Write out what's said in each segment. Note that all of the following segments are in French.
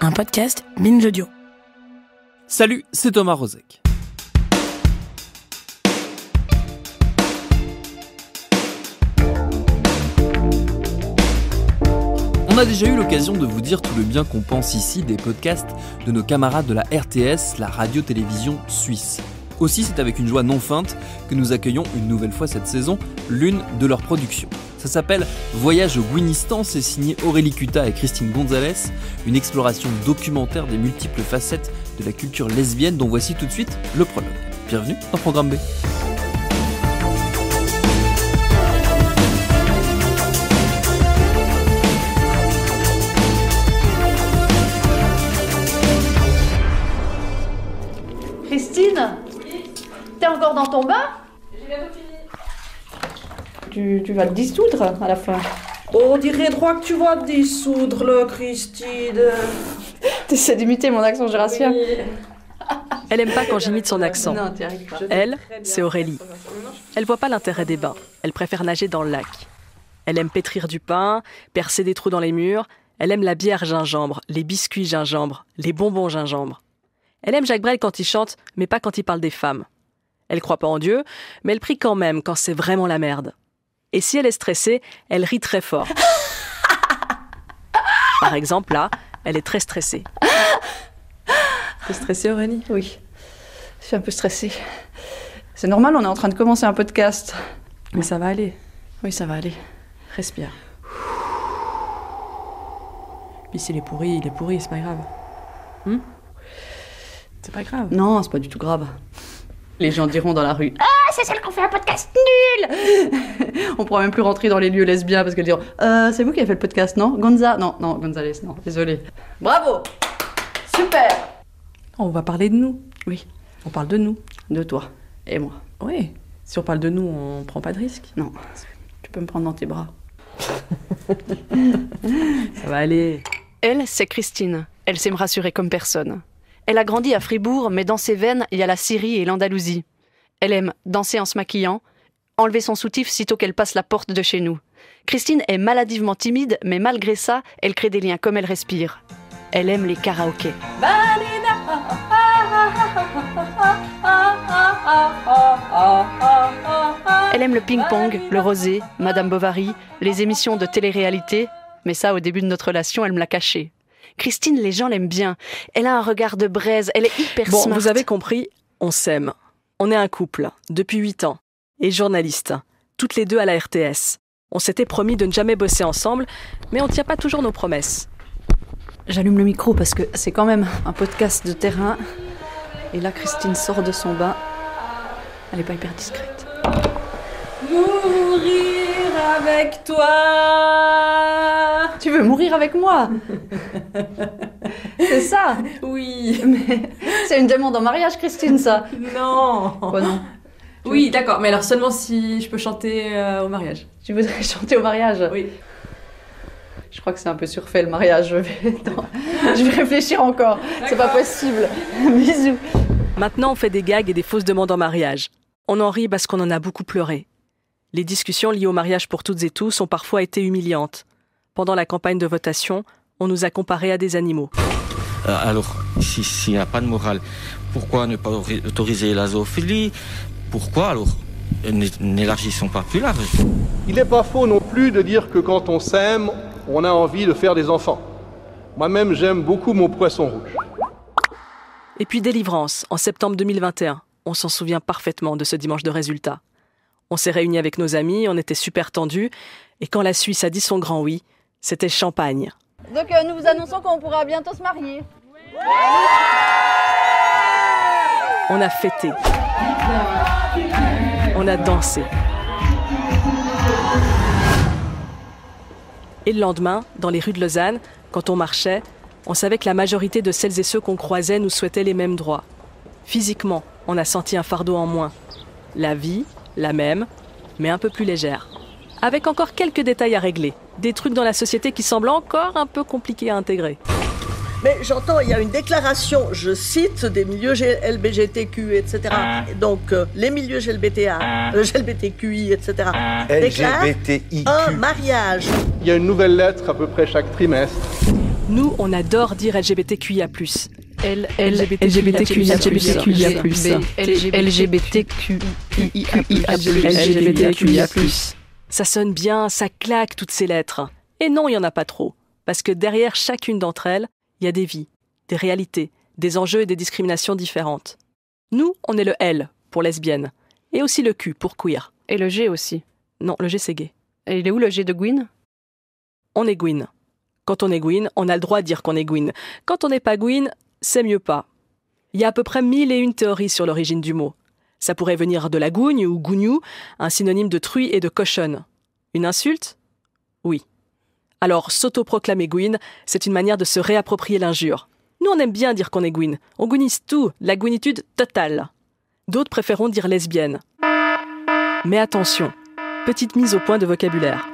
un podcast Binge Audio. Salut, c'est Thomas Rozek. On a déjà eu l'occasion de vous dire tout le bien qu'on pense ici des podcasts de nos camarades de la RTS, la radio-télévision suisse. Aussi, c'est avec une joie non feinte que nous accueillons une nouvelle fois cette saison l'une de leurs productions. Ça s'appelle Voyage au Guinistan, c'est signé Aurélie Cutat et Christine Gonzalez, une exploration documentaire des multiples facettes de la culture lesbienne dont voici tout de suite le prologue. Bienvenue dans Programme B. Christine, t'es encore dans ton bain? J'ai bientôt fini. Tu vas te dissoudre à la fin. On dirait droit que tu vas te dissoudre là, Christine. T'essaies d'imiter mon accent jurassien. Oui. Elle aime pas quand j'imite son accent. Non, t'y arrives pas. Elle, c'est Aurélie. Elle voit pas l'intérêt des bains. Elle préfère nager dans le lac. Elle aime pétrir du pain, percer des trous dans les murs. Elle aime la bière gingembre, les biscuits gingembre, les bonbons gingembre. Elle aime Jacques Brel quand il chante, mais pas quand il parle des femmes. Elle croit pas en Dieu, mais elle prie quand même quand c'est vraiment la merde. Et si elle est stressée, elle rit très fort. Par exemple, là, elle est très stressée. T'es stressée, Aurélie? Oui, je suis un peu stressée. C'est normal, on est en train de commencer un podcast. Mais ça va aller. Oui, ça va aller. Respire. Puis s'il est pourri, c'est pas grave. C'est pas grave. Non, c'est pas du tout grave. Les gens diront dans la rue « Ah, c'est celle qu'on fait un podcast nul !» On pourra même plus rentrer dans les lieux lesbiens parce qu'elles diront « c'est vous qui avez fait le podcast, non Gonzalez, non, désolé. » Bravo. Super. On va parler de nous. Oui, On parle de nous. de toi et moi. Oui. Si on parle de nous, on prend pas de risque. Non, tu peux me prendre dans tes bras. Ça va aller. Elle, c'est Christine. Elle sait me rassurer comme personne. Elle a grandi à Fribourg, mais dans ses veines, il y a la Syrie et l'Andalousie. Elle aime danser en se maquillant, enlever son soutif sitôt qu'elle passe la porte de chez nous. Christine est maladivement timide, mais malgré ça, elle crée des liens comme elle respire. Elle aime les karaokés. Elle aime le ping-pong, le rosé, Madame Bovary, les émissions de télé-réalité, mais ça, au début de notre relation, elle me l'a caché. Christine, les gens l'aiment bien. Elle a un regard de braise, elle est hyper smart. Bon, vous avez compris, on s'aime. On est un couple, depuis 8 ans, et journalistes, toutes les deux à la RTS. On s'était promis de ne jamais bosser ensemble, mais on ne tient pas toujours nos promesses. J'allume le micro parce que c'est quand même un podcast de terrain. Et là, Christine sort de son bain. Elle n'est pas hyper discrète. Mourir avec toi. Tu veux mourir avec moi? C'est ça? Oui. Mais c'est une demande en mariage, Christine, ça. Non. Quoi, non? Oui, d'accord, mais alors seulement si je peux chanter au mariage. Tu voudrais chanter au mariage? Oui. Je crois que c'est un peu surfait, le mariage. Je vais réfléchir encore. C'est pas possible. Bisous. Maintenant, on fait des gags et des fausses demandes en mariage. On en rit parce qu'on en a beaucoup pleuré. Les discussions liées au mariage pour toutes et tous ont parfois été humiliantes. Pendant la campagne de votation, on nous a comparés à des animaux. Alors, s'il n'y a pas de morale, pourquoi ne pas autoriser la zoophilie? Pourquoi alors n'élargissons pas plus large? Il n'est pas faux non plus de dire que quand on s'aime, on a envie de faire des enfants. Moi-même, j'aime beaucoup mon poisson rouge. Et puis Délivrance, en septembre 2021. On s'en souvient parfaitement de ce dimanche de résultat. On s'est réunis avec nos amis, on était super tendus, et quand la Suisse a dit son grand oui, c'était champagne. Donc nous vous annonçons qu'on pourra bientôt se marier. On a fêté. On a dansé. Et le lendemain, dans les rues de Lausanne, quand on marchait, on savait que la majorité de celles et ceux qu'on croisait nous souhaitaient les mêmes droits. Physiquement, on a senti un fardeau en moins. La vie, la même, mais un peu plus légère. Avec encore quelques détails à régler. Des trucs dans la société qui semblent encore un peu compliqués à intégrer. Mais j'entends, il y a une déclaration, je cite, des milieux LGBTQ, etc. Donc, les milieux LGBTQI, etc. déclarent LGBTIQ. un mariage. Il y a une nouvelle lettre à peu près chaque trimestre. Nous, on adore dire LGBTQIA+. LGBTQIA+. Ça sonne bien, ça claque toutes ces lettres. Et non, il n'y en a pas trop. Parce que derrière chacune d'entre elles, il y a des vies, des réalités, des enjeux et des discriminations différentes. Nous, on est le L pour lesbienne. Et aussi le Q pour queer. Et le G aussi. Non, le G c'est gay. Et il est où le G de Gwyn? On est Gwyn. Quand on est Gwyn, on a le droit de dire qu'on est Gwyn. Quand on n'est pas Gwyn, c'est mieux pas. Il y a à peu près 1001 théories sur l'origine du mot. Ça pourrait venir de la gougne ou gougnou, un synonyme de truie et de cochonne. Une insulte? Oui. Alors, s'autoproclamer Gwyn, c'est une manière de se réapproprier l'injure. Nous, on aime bien dire qu'on est Gwyn. On gwynise tout, la gwynitude totale. D'autres préféreront dire lesbienne. Mais attention, petite mise au point de vocabulaire.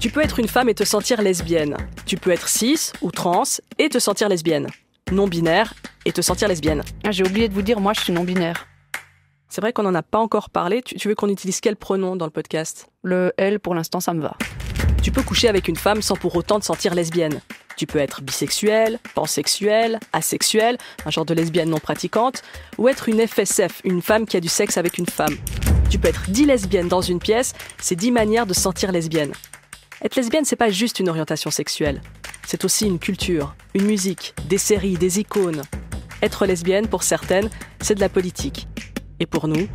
Tu peux être une femme et te sentir lesbienne. Tu peux être cis ou trans et te sentir lesbienne. Non-binaire et te sentir lesbienne. Ah, j'ai oublié de vous dire, moi je suis non-binaire. C'est vrai qu'on n'en a pas encore parlé. Tu veux qu'on utilise quel pronom dans le podcast? Le L, pour l'instant, ça me va. Tu peux coucher avec une femme sans pour autant te sentir lesbienne. Tu peux être bisexuelle, pansexuelle, asexuelle, un genre de lesbienne non pratiquante, ou être une FSF, une femme qui a du sexe avec une femme. Tu peux être 10 lesbiennes dans une pièce, c'est 10 manières de se sentir lesbienne. Être lesbienne, c'est pas juste une orientation sexuelle. C'est aussi une culture, une musique, des séries, des icônes. Être lesbienne, pour certaines, c'est de la politique. Et pour nous,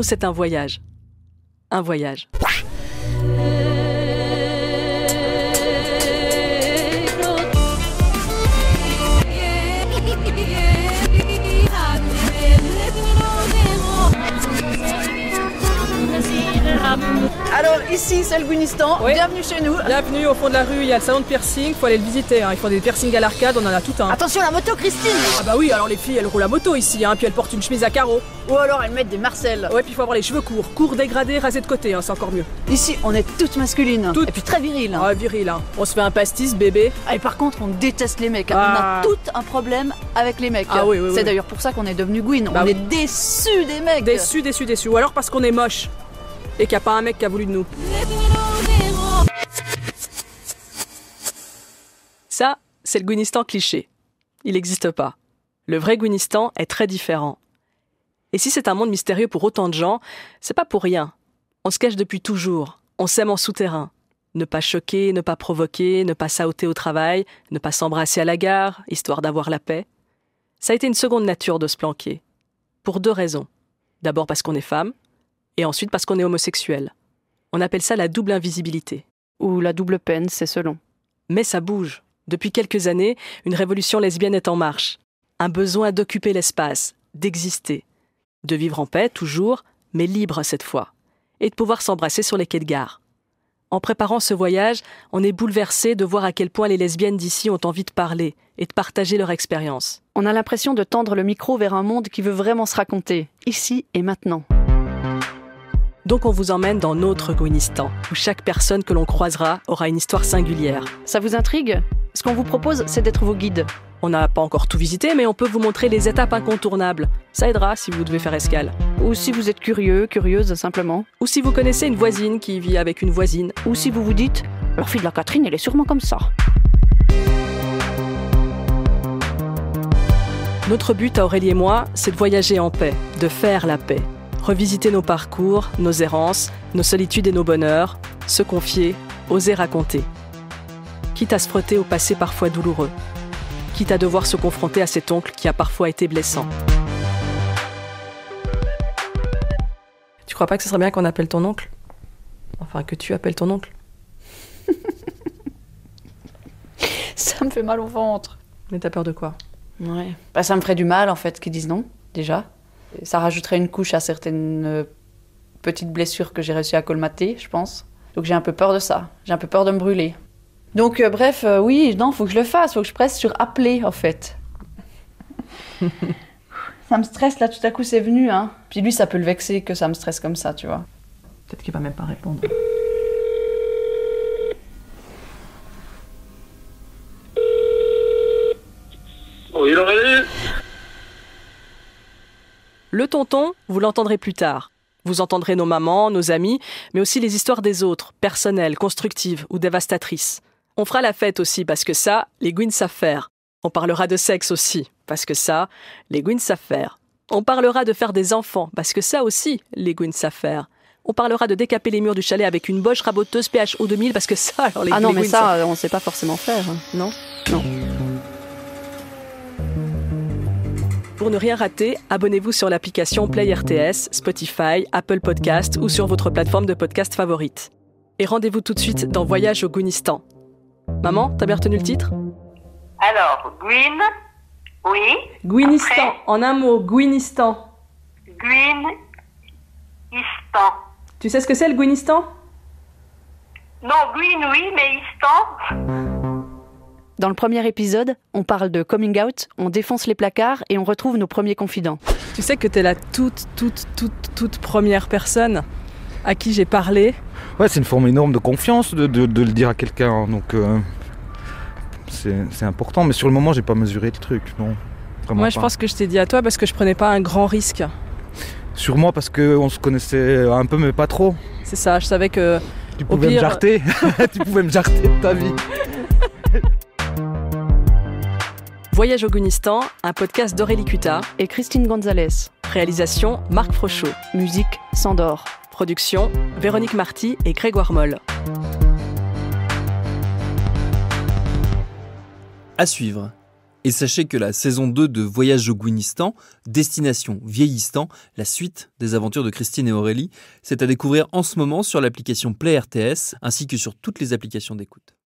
c'est un voyage. Un voyage. Alors ici c'est le Gwynistan, oui. Bienvenue chez nous. Bienvenue au fond de la rue, il y a le salon de piercing, faut aller le visiter, hein. Ils font des piercings à l'arcade, on en a tout un. Attention la moto Christine. Ah bah oui, alors les filles elles roulent à moto ici, hein, puis elles portent une chemise à carreaux. Ou alors elles mettent des Marcel. Ouais, puis il faut avoir les cheveux courts dégradés, rasés de côté, hein, c'est encore mieux. Ici on est toutes masculines, toutes. Et puis très viriles. Ah viril, hein. On se fait un pastis bébé. Et par contre on déteste les mecs, Ah. On a tout un problème avec les mecs. Ah oui, C'est oui. d'ailleurs pour ça qu'on est devenu Gwyn, Bah on oui. est déçus des mecs. Déçus, ou alors parce qu'on est moche. Et qu'il n'y a pas un mec qui a voulu de nous. Ça, c'est le Gwynistan cliché. Il n'existe pas. Le vrai Gwynistan est très différent. Et si c'est un monde mystérieux pour autant de gens, c'est pas pour rien. On se cache depuis toujours. On s'aime en souterrain. Ne pas choquer, ne pas provoquer, ne pas sauter au travail, ne pas s'embrasser à la gare, histoire d'avoir la paix. Ça a été une seconde nature de se planquer. Pour 2 raisons. D'abord parce qu'on est femme, et ensuite parce qu'on est homosexuel. On appelle ça la double invisibilité. Ou la double peine, c'est selon. Mais ça bouge. Depuis quelques années, une révolution lesbienne est en marche. Un besoin d'occuper l'espace, d'exister. De vivre en paix, toujours, mais libre cette fois. Et de pouvoir s'embrasser sur les quais de gare. En préparant ce voyage, on est bouleversé de voir à quel point les lesbiennes d'ici ont envie de parler et de partager leur expérience. On a l'impression de tendre le micro vers un monde qui veut vraiment se raconter, ici et maintenant. Donc on vous emmène dans notre Gwynistan, où chaque personne que l'on croisera aura une histoire singulière. Ça vous intrigue? Ce qu'on vous propose, c'est d'être vos guides. On n'a pas encore tout visité, mais on peut vous montrer les étapes incontournables. Ça aidera si vous devez faire escale. Ou si vous êtes curieux, curieuse simplement. Ou si vous connaissez une voisine qui vit avec une voisine. Ou si vous vous dites, leur fille de la Catherine, elle est sûrement comme ça. Notre but à Aurélie et moi, c'est de voyager en paix, de faire la paix. Revisiter nos parcours, nos errances, nos solitudes et nos bonheurs, se confier, oser raconter. Quitte à se frotter au passé parfois douloureux. Quitte à devoir se confronter à cet oncle qui a parfois été blessant. Tu crois pas que ce serait bien qu'on appelle ton oncle? Enfin, que tu appelles ton oncle? Ça me fait mal au ventre. Mais t'as peur de quoi? Ouais. Bah, ça me ferait du mal en fait qu'ils disent non, déjà. Ça rajouterait une couche à certaines petites blessures que j'ai réussi à colmater, je pense. Donc j'ai un peu peur de ça. J'ai un peu peur de me brûler. Donc bref, oui, non, faut que je le fasse. Faut que je presse sur appeler, en fait. Ça me stresse, là, tout à coup, c'est venu, hein. Puis lui, ça peut le vexer que ça me stresse comme ça, tu vois. Peut-être qu'il va même pas répondre. Oui, Aurélie. Le tonton, vous l'entendrez plus tard. Vous entendrez nos mamans, nos amis, mais aussi les histoires des autres, personnelles, constructives ou dévastatrices. On fera la fête aussi, parce que ça, les Gwyn savent faire. On parlera de sexe aussi, parce que ça, les Gwyn savent faire. On parlera de faire des enfants, parce que ça aussi, les Gwyn savent faire. On parlera de décaper les murs du chalet avec une Bosch raboteuse PHO 2000, parce que ça, alors les Ah non, les mais Gwyn ça, savent- on sait pas forcément faire, hein. Non. Pour ne rien rater, abonnez-vous sur l'application Play RTS, Spotify, Apple Podcast ou sur votre plateforme de podcast favorite. Et rendez-vous tout de suite dans Voyage au Gwynistan. Maman, t'as bien retenu le titre ? Alors, Gwyn, oui. Gwynistan, en un mot, Gwynistan. Gwynistan. Tu sais ce que c'est le Gwynistan ? Non, Gwyn, oui, mais Istan. Dans le premier épisode, on parle de coming out, on défonce les placards et on retrouve nos premiers confidents. Tu sais que t'es la toute première personne à qui j'ai parlé. Ouais, c'est une forme énorme de confiance de le dire à quelqu'un, donc c'est important. Mais sur le moment, j'ai pas mesuré le truc, non. Moi, je pense que je t'ai dit à toi parce que je prenais pas un grand risque. Sûrement parce qu'on se connaissait un peu, mais pas trop. C'est ça, je savais que... Tu pouvais me jarter, tu pouvais me jarter de ta vie. Voyage au Gwynistan, un podcast d'Aurélie Cutard et Christine Gonzalez. Réalisation Marc Frochot. Musique Sandor. Production Véronique Marty et Grégoire Moll. À suivre. Et sachez que la saison 2 de Voyage au Gwynistan, Destination Vieillistan, la suite des aventures de Christine et Aurélie, c'est à découvrir en ce moment sur l'application Play RTS ainsi que sur toutes les applications d'écoute.